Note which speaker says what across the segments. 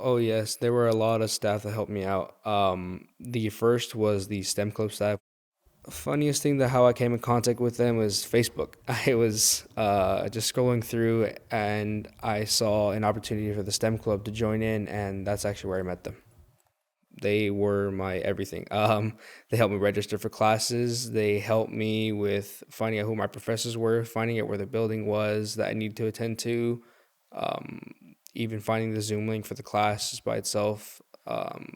Speaker 1: Oh yes, there were a lot of staff that helped me out. The first was the STEM club staff. Funniest thing that how I came in contact with them was Facebook. I was just scrolling through and I saw an opportunity for the STEM club to join in, and that's actually where I met them. They were my everything. They helped me register for classes. They helped me with finding out who my professors were, finding out where the building was that I needed to attend to, even finding the Zoom link for the class just by itself,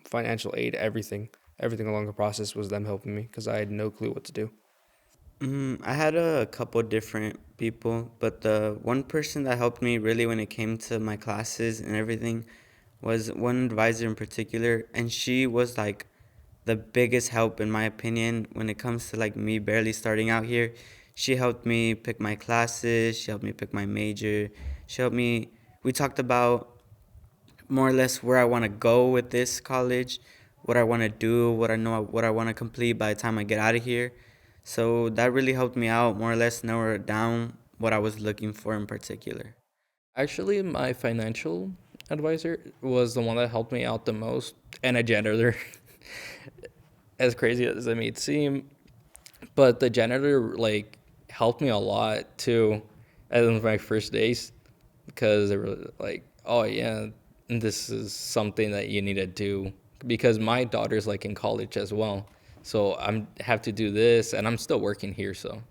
Speaker 1: financial aid, everything. Everything along the process was them helping me because I had no clue what to do.
Speaker 2: I had a couple different people, but the one person that helped me really when it came to my classes and everything was one advisor in particular, and she was like the biggest help in my opinion when it comes to like me barely starting out here. She helped me pick my classes, she helped me pick my major, she helped me. We talked about more or less where I want to go with this college, what I want to do, what I want to complete by the time I get out of here. So that really helped me out more or less narrow down what I was looking for in particular.
Speaker 3: Actually, my financial advisor was the one that helped me out the most, and a janitor. As crazy as it may seem, but the janitor like helped me a lot too, in my first days, because they were like, "Oh yeah, this is something that you need to do," because my daughter's like in college as well, so I'm have to do this, and I'm still working here, so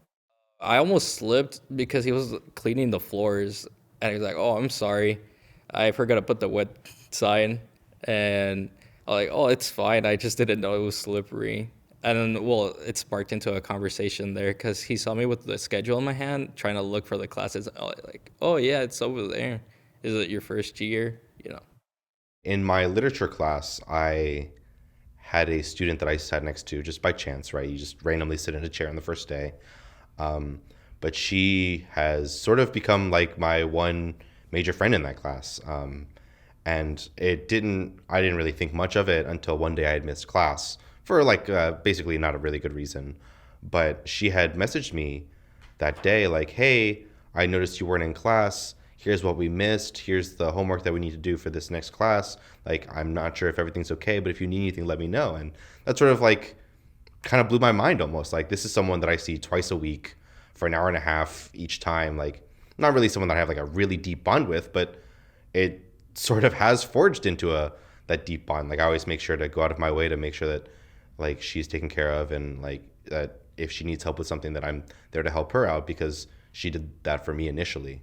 Speaker 3: I almost slipped because he was cleaning the floors, and he was like, "Oh, I'm sorry, I forgot to put the wet sign," and I'm like, "Oh, it's fine. I just didn't know it was slippery." And then, well, it sparked into a conversation there because he saw me with the schedule in my hand, trying to look for the classes. Like, "Oh yeah, it's over there. Is it your first year?" You know.
Speaker 4: In my literature class, I had a student that I sat next to just by chance, right? You just randomly sit in a chair on the first day. Um, but she has sort of become like my one major friend in that class. And I didn't really think much of it until one day I had missed class for like basically not a really good reason. But she had messaged me that day, like, hey, I noticed you weren't in class. Here's what we missed. Here's the homework that we need to do for this next class. Like, I'm not sure if everything's okay, but if you need anything, let me know. And that sort of like kind of blew my mind almost. Like, this is someone that I see twice a week for an hour and a half each time. Like, not really someone that I have like a really deep bond with, but it sort of has forged into a that deep bond. Like, I always make sure to go out of my way to make sure that like she's taken care of, and like that if she needs help with something that I'm there to help her out because she did that for me initially.